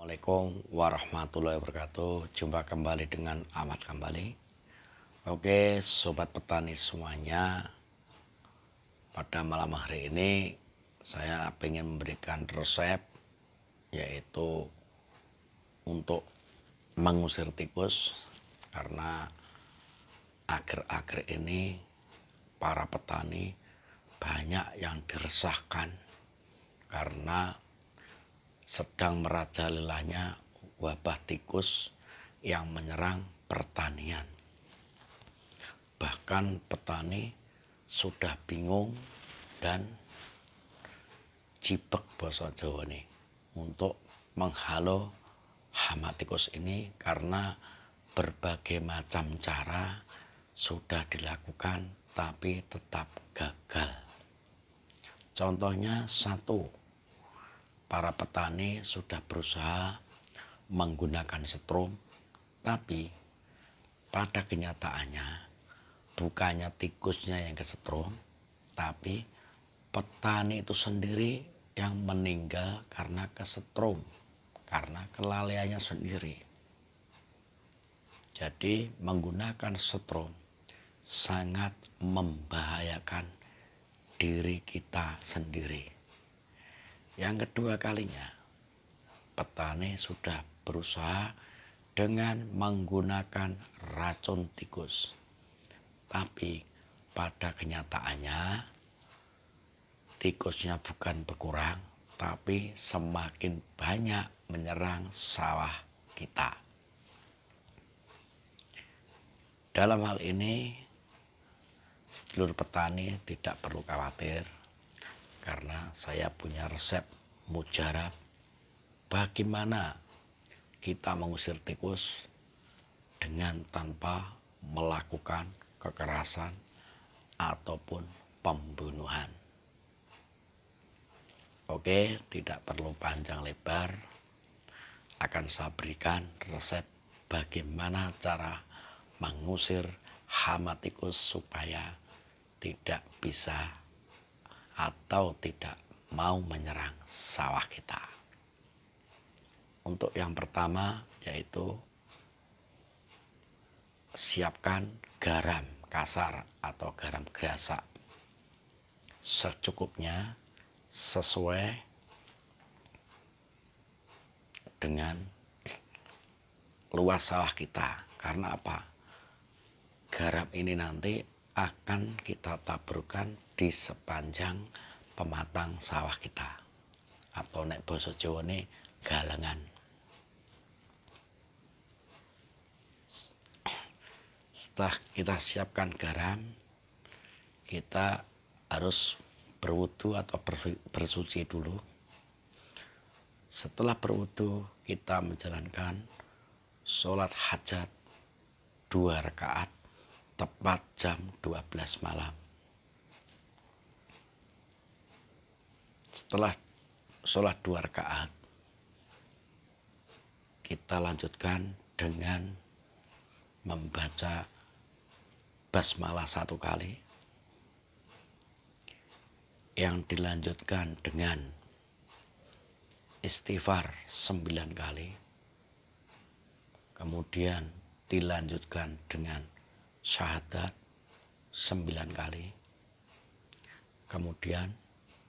Assalamualaikum warahmatullahi wabarakatuh. Jumpa kembali dengan Ahmad kembali. Oke, sobat petani semuanya. Pada malam hari ini saya ingin memberikan resep, yaitu untuk mengusir tikus. Karena akhir-akhir ini para petani banyak yang diresahkan karena sedang merajalelahnya wabah tikus yang menyerang pertanian. Bahkan petani sudah bingung dan jibek basa Jawa nih untuk menghalau hama tikus ini karena berbagai macam cara sudah dilakukan tapi tetap gagal. Contohnya satu, para petani sudah berusaha menggunakan setrum, tapi pada kenyataannya bukannya tikusnya yang kesetrum, tapi petani itu sendiri yang meninggal karena kesetrum, karena kelalaiannya sendiri. Jadi menggunakan setrum sangat membahayakan diri kita sendiri. Yang kedua kalinya, petani sudah berusaha dengan menggunakan racun tikus. Tapi pada kenyataannya tikusnya bukan berkurang, tapi semakin banyak menyerang sawah kita. Dalam hal ini, sedulur petani tidak perlu khawatir, karena saya punya resep mujarab bagaimana kita mengusir tikus dengan tanpa melakukan kekerasan ataupun pembunuhan. Oke, tidak perlu panjang lebar, akan saya berikan resep bagaimana cara mengusir hama tikus supaya tidak bisa atau tidak mau menyerang sawah kita. Untuk yang pertama yaitu siapkan garam kasar atau garam gerasak secukupnya sesuai dengan luas sawah kita. Karena apa? Garam ini nanti akan kita taburkan di sepanjang pematang sawah kita, atau nek basa Jawa ini galengan. Setelah kita siapkan garam, kita harus berwudu atau bersuci dulu. Setelah berwudu, kita menjalankan sholat hajat 2 rakaat tepat jam 12 malam. Setelah sholat 2 rakaat, kita lanjutkan dengan membaca basmalah 1 kali, yang dilanjutkan dengan istighfar 9 kali, kemudian dilanjutkan dengan syahadat 9 kali, kemudian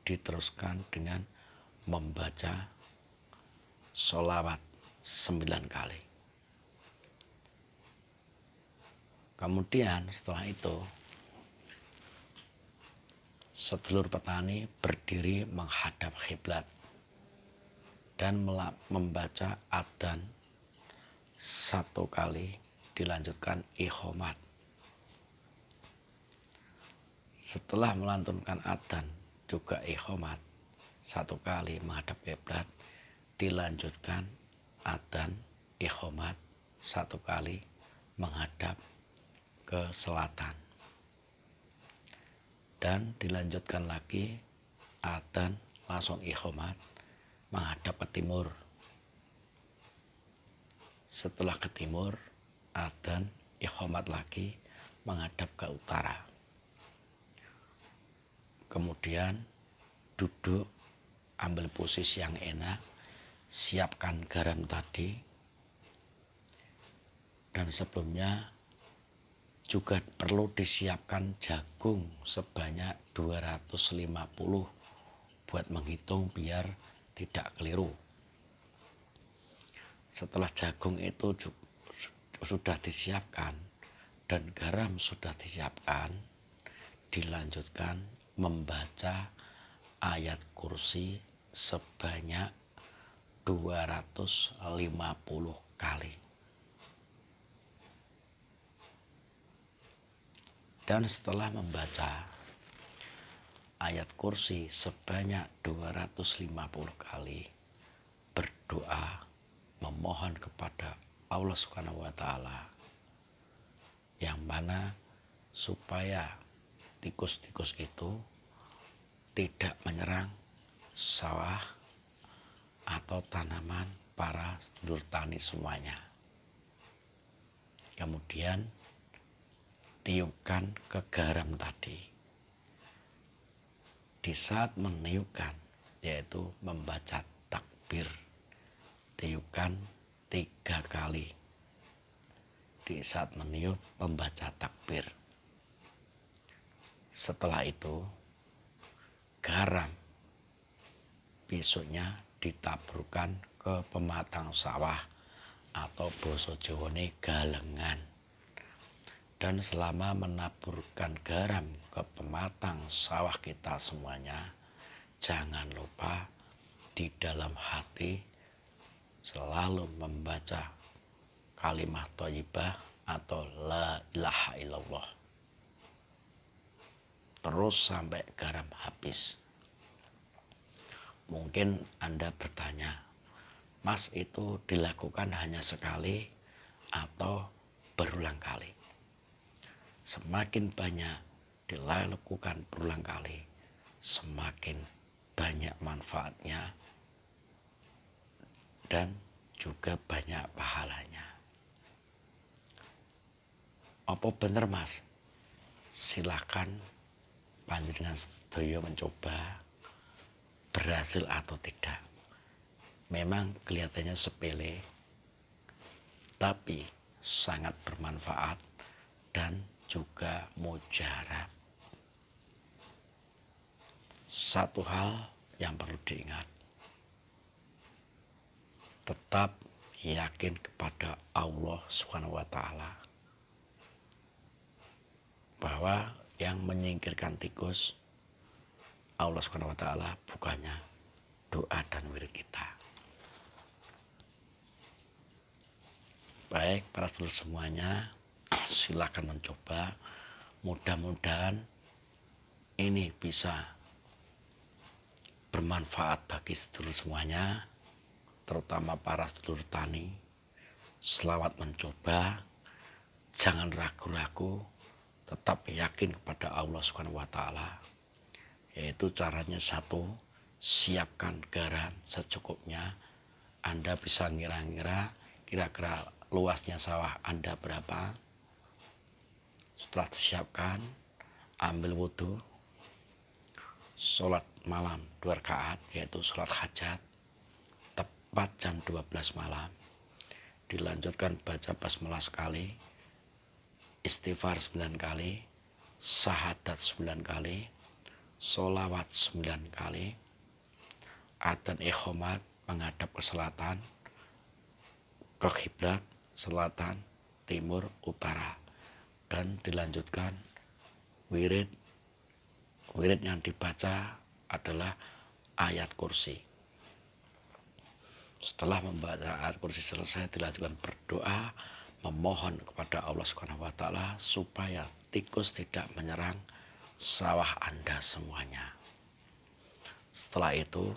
diteruskan dengan membaca sholawat 9 kali. Kemudian setelah itu sedulur petani berdiri menghadap kiblat dan membaca adzan 1 kali, dilanjutkan iqamat. Setelah melantunkan adzan juga iqamat 1 kali menghadap kiblat, dilanjutkan adzan iqamat 1 kali menghadap ke selatan, dan dilanjutkan lagi adzan langsung iqamat menghadap ke timur. Setelah ke timur, adzan iqamat lagi menghadap ke utara. Kemudian duduk, ambil posisi yang enak siapkan garam tadi, dan sebelumnya juga perlu disiapkan jagung sebanyak 250 buat menghitung biar tidak keliru. Setelah jagung itu sudah disiapkan dan garam sudah disiapkan, dilanjutkan membaca ayat kursi sebanyak 250 kali. Dan setelah membaca ayat kursi sebanyak 250 kali, berdoa memohon kepada Allah Subhanahu wa taala yang mana supaya tikus-tikus itu tidak menyerang sawah atau tanaman para sedulur tani semuanya. Kemudian tiupkan ke garam tadi. Di saat meniupkan, yaitu membaca takbir, tiupkan 3 kali. Di saat meniup, membaca takbir. Setelah itu, garam besoknya ditaburkan ke pematang sawah atau basa Jawane galengan. Dan selama menaburkan garam ke pematang sawah kita semuanya, jangan lupa di dalam hati selalu membaca kalimat thayyibah atau la ilaha illallah. Terus sampai garam habis. Mungkin Anda bertanya, Mas, itu dilakukan hanya sekali atau berulang kali? Semakin banyak dilakukan berulang kali, semakin banyak manfaatnya dan juga banyak pahalanya. Apa bener, Mas? Silakan panjenengan sedaya mencoba, berhasil atau tidak. Memang kelihatannya sepele, tapi sangat bermanfaat dan juga mujarab. Satu hal yang perlu diingat, tetap yakin kepada Allah Subhanahu wa taala bahwa yang menyingkirkan tikus Allah Subhanahu wa taala, bukannya doa dan wirid kita. Baik, para sedulur semuanya, silakan mencoba. Mudah-mudahan ini bisa bermanfaat bagi sedulur semuanya, terutama para sedulur tani. Selamat mencoba, jangan ragu-ragu, tetap yakin kepada Allah Subhanahu wa taala. Yaitu caranya satu, siapkan garam secukupnya. Anda bisa ngira-ngira kira-kira luasnya sawah Anda berapa. Setelah disiapkan, ambil wudhu, sholat malam 2 rakaat, yaitu sholat hajat, tepat jam 12 malam. Dilanjutkan baca basmalah sekali, istighfar 9 kali, syahadat 9 kali, sholawat 9 kali, adzan iqamat menghadap ke selatan, ke kiblat, selatan, timur, utara. Dan dilanjutkan wirid yang dibaca adalah ayat kursi. Setelah membaca ayat kursi selesai, dilanjutkan berdoa memohon kepada Allah Subhanahu wa taala supaya tikus tidak menyerang sawah Anda semuanya. Setelah itu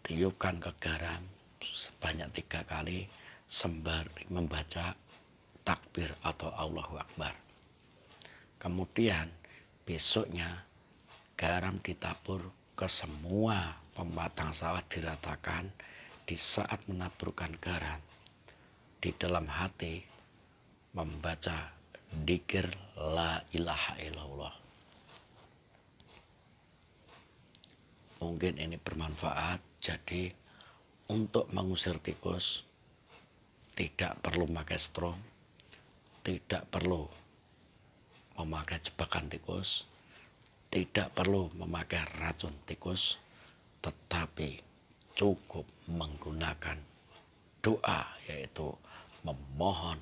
tiupkan ke garam sebanyak 3 kali sembari membaca takbir atau Allahu Akbar. Kemudian besoknya garam ditabur ke semua pematang sawah, diratakan. Di saat menaburkan garam, di dalam hati membaca dzikir la ilaha illallah. Mungkin ini bermanfaat, jadi untuk mengusir tikus tidak perlu memakai strom, tidak perlu memakai jebakan tikus, tidak perlu memakai racun tikus, tetapi cukup menggunakan doa, yaitu memohon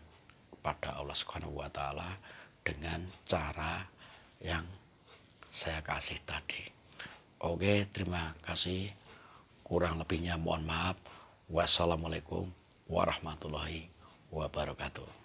kepada Allah Subhanahu wa taala dengan cara yang saya kasih tadi. Oke, terima kasih. Kurang lebihnya mohon maaf. Wassalamualaikum warahmatullahi wabarakatuh.